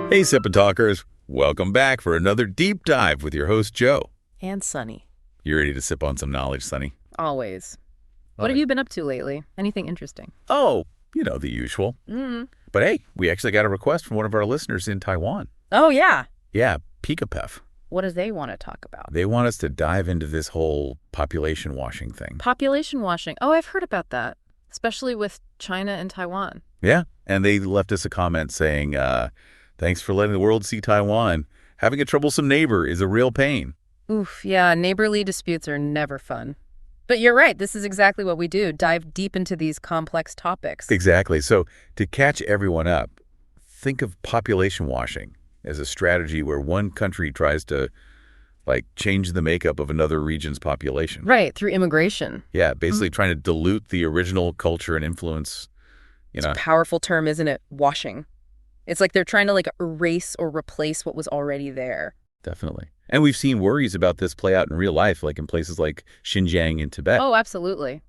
Hey, Sip&Talkers. Welcome back for another deep dive with your host, Joe. And Sunny. You ready to sip on some knowledge, Sunny? Always. What have you been up to lately? Anything interesting? Oh, you know, the usual. But hey, we actually got a request from one of our listeners in Taiwan. Oh, yeah. Yeah, Pikapef. What do they want to talk about? They want us to dive into this whole population washing thing. Population washing. Oh, I've heard about that, especially with China and Taiwan. Yeah, and they left us a comment saying, thanks for letting the world see Taiwan. Having a troublesome neighbor is a real pain. Oof, yeah, neighborly disputes are never fun. But you're right, this is exactly what we do, dive deep into these complex topics. Exactly. So to catch everyone up, think of population washing as a strategy where one country tries to, change the makeup of another region's population. Right, through immigration. Yeah, basically trying to dilute the original culture and influence, It's a powerful term, isn't it? Washing. It's like they're trying to, erase or replace what was already there. Definitely. And we've seen worries about this play out in real life, like in places like Xinjiang in Tibet. Oh, absolutely.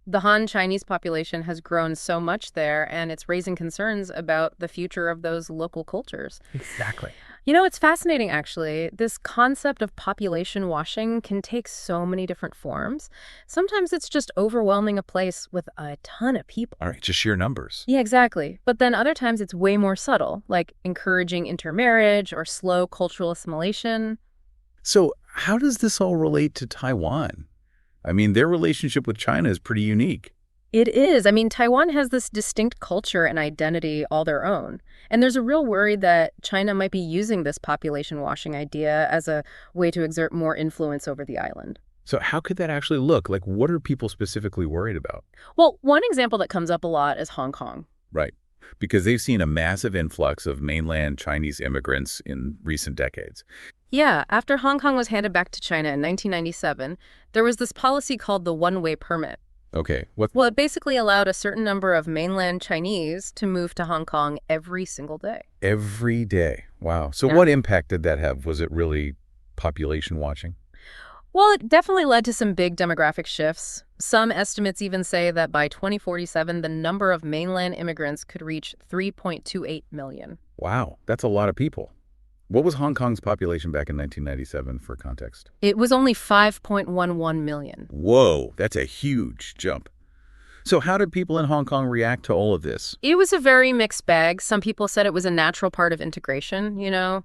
The Han Chinese population has grown so much there, and it's raising concerns about the future of those local cultures. Exactly. You know, it's fascinating, actually. This concept of population washing can take so many different forms. Sometimes it's just overwhelming a place with a ton of people. All right, just sheer numbers. Yeah, exactly. But then other times it's way more subtle, like encouraging intermarriage or slow cultural assimilation. So how does this all relate to Taiwan? I mean, their relationship with China is pretty unique. It is. I mean, Taiwan has this distinct culture and identity all their own. And there's a real worry that China might be using this population washing idea as a way to exert more influence over the island. So how could that actually look? What are people specifically worried about? Well, one example that comes up a lot is Hong Kong. Right. Because they've seen a massive influx of mainland Chinese immigrants in recent decades. Yeah, after Hong Kong was handed back to China in 1997, there was this policy called the one-way permit. Okay. Well, it basically allowed a certain number of mainland Chinese to move to Hong Kong every single day. Every day. Wow. So Yeah. What impact did that have? Was it really population watching? Well, it definitely led to some big demographic shifts. Some estimates even say that by 2047, the number of mainland immigrants could reach 3.28 million. Wow. That's a lot of people. What was Hong Kong's population back in 1997 for context? It was only 5.11 million. Whoa, that's a huge jump. So how did people in Hong Kong react to all of this? It was a very mixed bag. Some people said it was a natural part of integration,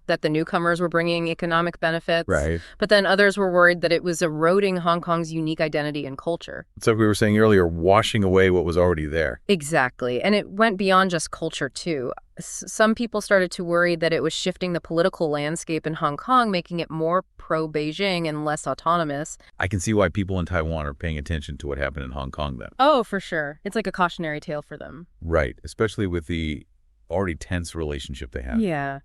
that the newcomers were bringing economic benefits. Right. But then others were worried that it was eroding Hong Kong's unique identity and culture. So we were saying earlier, washing away what was already there. Exactly. And it went beyond just culture, too. Some people started to worry that it was shifting the political landscape in Hong Kong, making it more pro-Beijing and less autonomous. I can see why people in Taiwan are paying attention to what happened in Hong Kong then. Oh, for sure. It's like a cautionary tale for them. Right, especially with the already tense relationship they have. Yeah.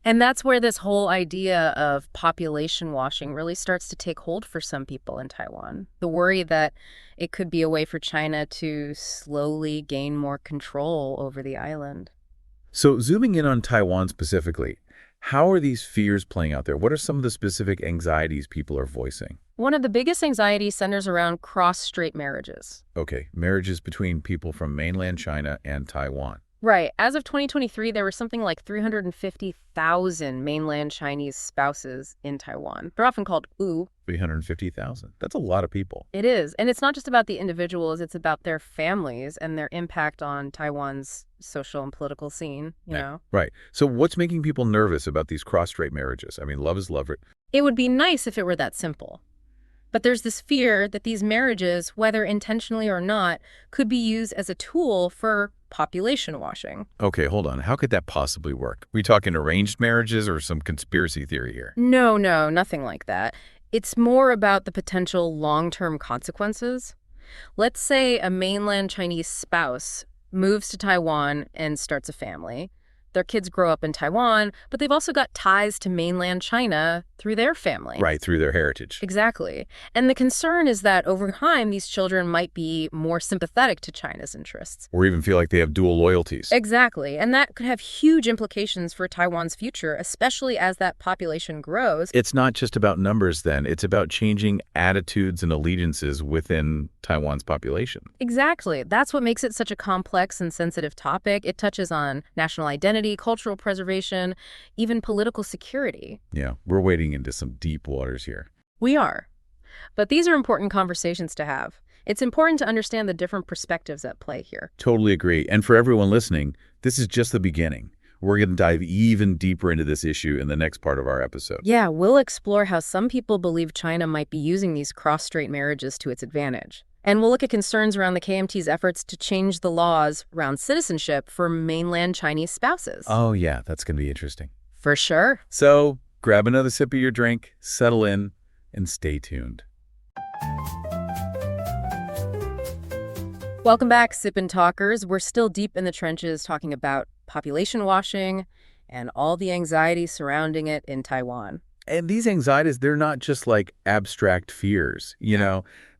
And that's where this whole idea of population washing really starts to take hold for some people in Taiwan. The worry that it could be a way for China to slowly gain more control over the island. So zooming in on Taiwan specifically, how are these fears playing out there? What are some of the specific anxieties people are voicing? One of the biggest anxieties centers around cross-strait marriages. Okay, marriages between people from mainland China and Taiwan. Right. As of 2023, there were something like 350,000 mainland Chinese spouses in Taiwan. They're often called wu. 350,000. That's a lot of people. It is. And it's not just about the individuals, it's about their families and their impact on Taiwan's social and political scene, you know? Right. So what's making people nervous about these cross-strait marriages? I mean, love is love. It would be nice if it were that simple. But there's this fear that these marriages, whether intentionally or not, could be used as a tool for population washing. Okay, hold on. How could that possibly work? We talking arranged marriages or some conspiracy theory here? No, nothing like that. It's more about the potential long-term consequences. Let's say a mainland Chinese spouse moves to Taiwan and starts a family. Their kids grow up in Taiwan, but they've also got ties to mainland China through their family. Right, through their heritage. Exactly. And the concern is that over time, these children might be more sympathetic to China's interests. Or even feel like they have dual loyalties. Exactly. And that could have huge implications for Taiwan's future, especially as that population grows. It's not just about numbers then. It's about changing attitudes and allegiances within Taiwan's population. Exactly. That's what makes it such a complex and sensitive topic. It touches on national identity, cultural preservation, even political security. Yeah, we're wading into some deep waters here. We are. But these are important conversations to have. It's important to understand the different perspectives at play here. Totally agree. And for everyone listening, this is just the beginning. We're going to dive even deeper into this issue in the next part of our episode. Yeah, we'll explore how some people believe China might be using these cross-strait marriages to its advantage. And we'll look at concerns around the KMT's efforts to change the laws around citizenship for mainland Chinese spouses. Oh, yeah, that's going to be interesting. For sure. So grab another sip of your drink, settle in, and stay tuned. Welcome back, Sip&Talkers. We're still deep in the trenches talking about population washing and all the anxiety surrounding it in Taiwan. And these anxieties, they're not just like abstract fears.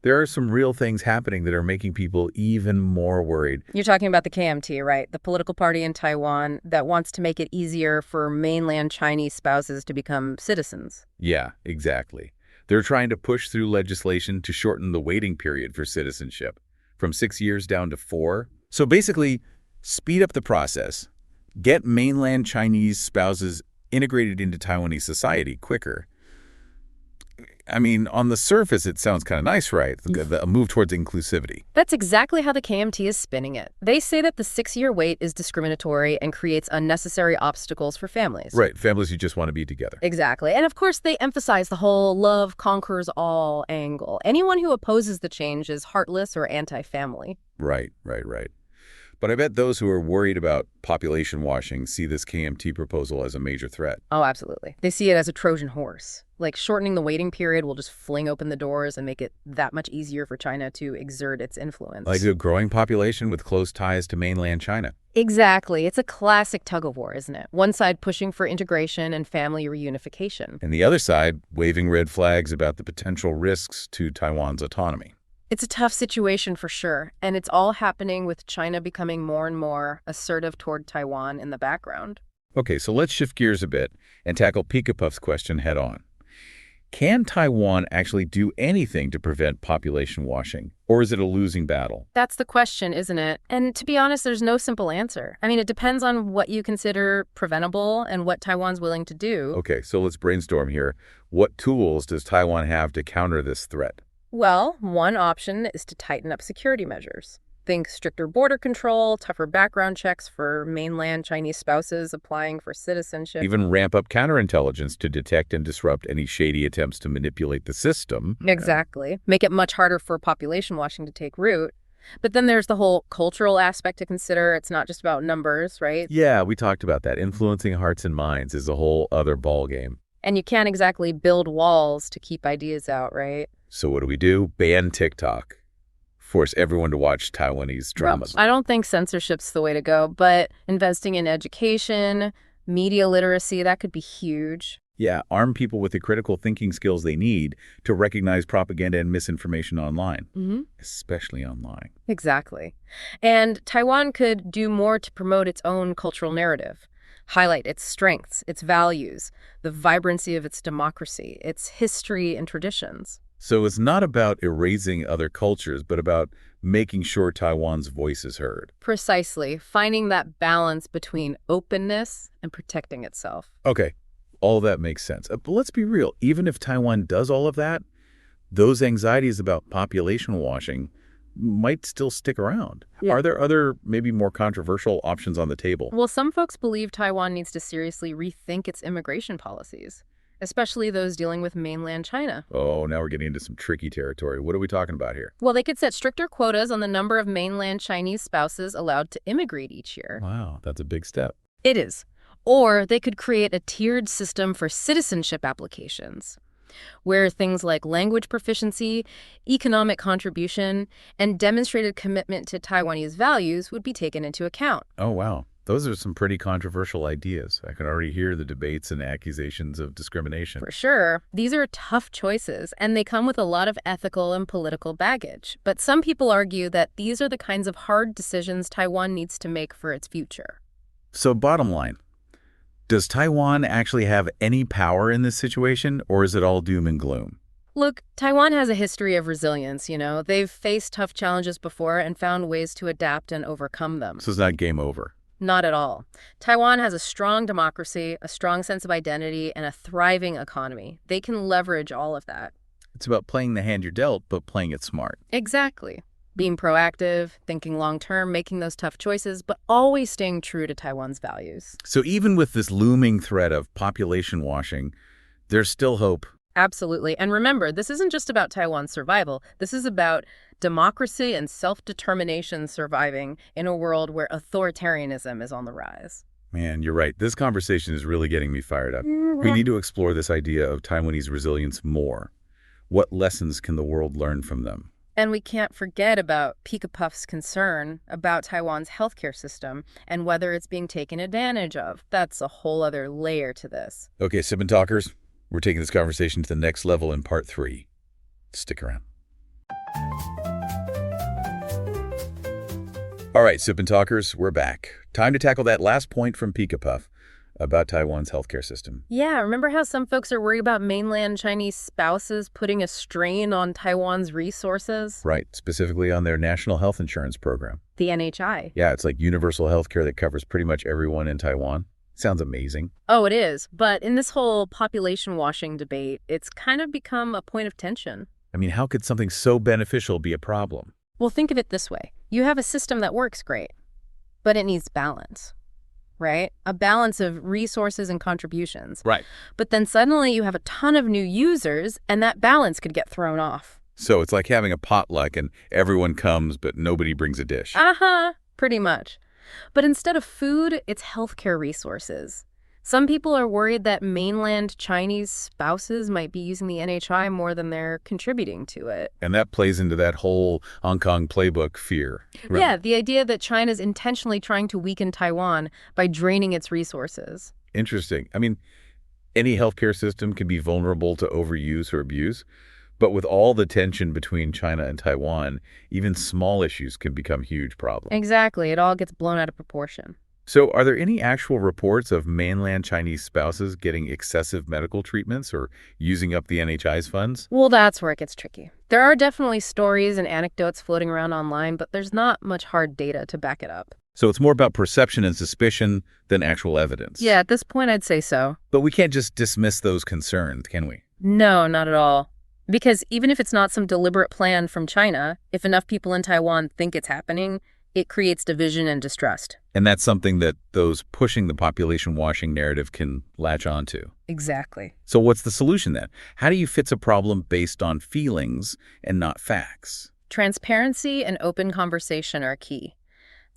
There are some real things happening that are making people even more worried. You're talking about the KMT, right? The political party in Taiwan that wants to make it easier for mainland Chinese spouses to become citizens. Yeah, exactly. They're trying to push through legislation to shorten the waiting period for citizenship from 6 years down to 4. So basically, speed up the process, get mainland Chinese spouses integrated into Taiwanese society quicker. I mean, on the surface, it sounds kind of nice, right? A move towards inclusivity. That's exactly how the KMT is spinning it. They say that the 6-year wait is discriminatory and creates unnecessary obstacles for families. Right, families who just want to be together. Exactly. And of course, they emphasize the whole love conquers all angle. Anyone who opposes the change is heartless or anti-family. Right. But I bet those who are worried about population washing see this KMT proposal as a major threat. Oh, absolutely. They see it as a Trojan horse. Like shortening the waiting period will just fling open the doors and make it that much easier for China to exert its influence. Like a growing population with close ties to mainland China. Exactly. It's a classic tug-of-war, isn't it? One side pushing for integration and family reunification. And the other side waving red flags about the potential risks to Taiwan's autonomy. It's a tough situation for sure, and it's all happening with China becoming more and more assertive toward Taiwan in the background. Okay, so let's shift gears a bit and tackle Pika Puff's question head on. Can Taiwan actually do anything to prevent population washing, or is it a losing battle? That's the question, isn't it? And to be honest, there's no simple answer. I mean, it depends on what you consider preventable and what Taiwan's willing to do. Okay, so let's brainstorm here. What tools does Taiwan have to counter this threat? Well, one option is to tighten up security measures. Think stricter border control, tougher background checks for mainland Chinese spouses applying for citizenship. Even ramp up counterintelligence to detect and disrupt any shady attempts to manipulate the system. Exactly. Make it much harder for population washing to take root. But then there's the whole cultural aspect to consider. It's not just about numbers, right? Yeah, we talked about that. Influencing hearts and minds is a whole other ballgame. And you can't exactly build walls to keep ideas out, right? So what do? Ban TikTok. Force everyone to watch Taiwanese dramas. Well, I don't think censorship's the way to go, but investing in education, media literacy, that could be huge. Yeah, arm people with the critical thinking skills they need to recognize propaganda and misinformation online, especially online. Exactly. And Taiwan could do more to promote its own cultural narrative, highlight its strengths, its values, the vibrancy of its democracy, its history and traditions. So it's not about erasing other cultures, but about making sure Taiwan's voice is heard. Precisely. Finding that balance between openness and protecting itself. Okay, all that makes sense. But let's be real. Even if Taiwan does all of that, those anxieties about population washing might still stick around. Yeah. Are there other, maybe more controversial options on the table? Well, some folks believe Taiwan needs to seriously rethink its immigration policies, especially those dealing with mainland China. Oh, now we're getting into some tricky territory. What are we talking about here? Well, they could set stricter quotas on the number of mainland Chinese spouses allowed to immigrate each year. Wow, that's a big step. It is. Or they could create a tiered system for citizenship applications, where things like language proficiency, economic contribution, and demonstrated commitment to Taiwanese values would be taken into account. Oh, wow. Those are some pretty controversial ideas. I can already hear the debates and accusations of discrimination. For sure. These are tough choices, and they come with a lot of ethical and political baggage. But some people argue that these are the kinds of hard decisions Taiwan needs to make for its future. So bottom line, does Taiwan actually have any power in this situation, or is it all doom and gloom? Look, Taiwan has a history of resilience, you know. They've faced tough challenges before and found ways to adapt and overcome them. So it's not game over. Not at all. Taiwan has a strong democracy, a strong sense of identity, and a thriving economy. They can leverage all of that. It's about playing the hand you're dealt, but playing it smart. Exactly. Being proactive, thinking long-term, making those tough choices, but always staying true to Taiwan's values. So even with this looming threat of population washing, there's still hope. Absolutely. And remember, this isn't just about Taiwan's survival. This is about democracy and self-determination surviving in a world where authoritarianism is on the rise. Man, you're right. This conversation is really getting me fired up. We need to explore this idea of Taiwanese resilience more. What lessons can the world learn from them? And we can't forget about Pika-Puff's concern about Taiwan's healthcare system and whether it's being taken advantage of. That's a whole other layer to this. Okay, Sip and Talkers, we're taking this conversation to the next level in part 3. Stick around. All right, Sip and Talkers, we're back. Time to tackle that last point from Pika-Puff about Taiwan's healthcare system. Yeah, remember how some folks are worried about mainland Chinese spouses putting a strain on Taiwan's resources? Right, specifically on their national health insurance program. The NHI. Yeah, it's like universal health care that covers pretty much everyone in Taiwan. Sounds amazing. Oh, it is. But in this whole population washing debate, it's kind of become a point of tension. I mean, how could something so beneficial be a problem? Well, think of it this way. You have a system that works great, but it needs balance, right? A balance of resources and contributions. Right. But then suddenly you have a ton of new users, and that balance could get thrown off. So it's like having a potluck and everyone comes, but nobody brings a dish. Pretty much. But instead of food, it's healthcare resources. Some people are worried that mainland Chinese spouses might be using the NHI more than they're contributing to it. And that plays into that whole Hong Kong playbook fear. Right? Yeah, the idea that China's intentionally trying to weaken Taiwan by draining its resources. Interesting. I mean, any healthcare system can be vulnerable to overuse or abuse. But with all the tension between China and Taiwan, even small issues can become huge problems. Exactly. It all gets blown out of proportion. So are there any actual reports of mainland Chinese spouses getting excessive medical treatments or using up the NHI's funds? Well, that's where it gets tricky. There are definitely stories and anecdotes floating around online, but there's not much hard data to back it up. So it's more about perception and suspicion than actual evidence. Yeah, at this point, I'd say so. But we can't just dismiss those concerns, can we? No, not at all. Because even if it's not some deliberate plan from China, if enough people in Taiwan think it's happening, it creates division and distrust. And that's something that those pushing the population washing narrative can latch onto. Exactly. So what's the solution then? How do you fix a problem based on feelings and not facts? Transparency and open conversation are key.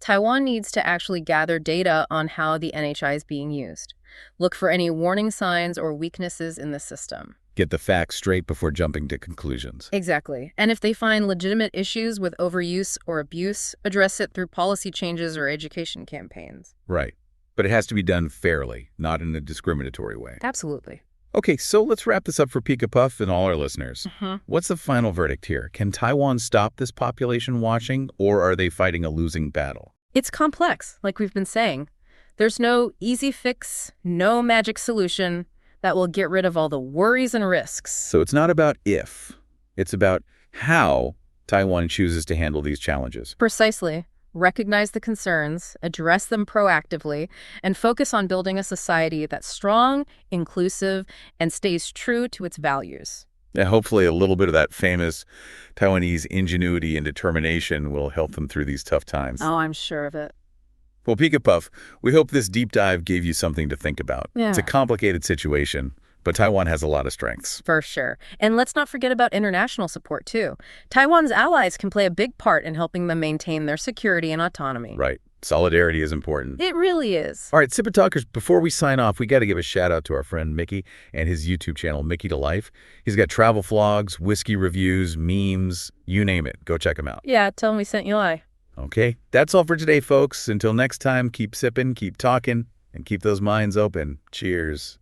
Taiwan needs to actually gather data on how the NHI is being used. Look for any warning signs or weaknesses in the system. Get the facts straight before jumping to conclusions. Exactly. And if they find legitimate issues with overuse or abuse, address it through policy changes or education campaigns. Right. But it has to be done fairly, not in a discriminatory way. Absolutely. Okay, so let's wrap this up for Pika-Puff and all our listeners. What's the final verdict here? Can Taiwan stop this population washing, or are they fighting a losing battle? It's complex, like we've been saying. There's no easy fix, no magic solution that will get rid of all the worries and risks. So it's not about if, it's about how Taiwan chooses to handle these challenges. Precisely. Recognize the concerns, address them proactively, and focus on building a society that's strong, inclusive, and stays true to its values. Yeah, hopefully a little bit of that famous Taiwanese ingenuity and determination will help them through these tough times. Oh, I'm sure of it. Well, Pika-Puff, we hope this deep dive gave you something to think about. Yeah. It's a complicated situation, but Taiwan has a lot of strengths. For sure. And let's not forget about international support, too. Taiwan's allies can play a big part in helping them maintain their security and autonomy. Right. Solidarity is important. It really is. All right, Sip&Talkers, before we sign off, we got to give a shout out to our friend Micky and his YouTube channel, Mickytolife. He's got travel vlogs, whiskey reviews, memes, you name it. Go check him out. Yeah, tell him we sent you. Okay, that's all for today, folks. Until next time, keep sipping, keep talking, and keep those minds open. Cheers.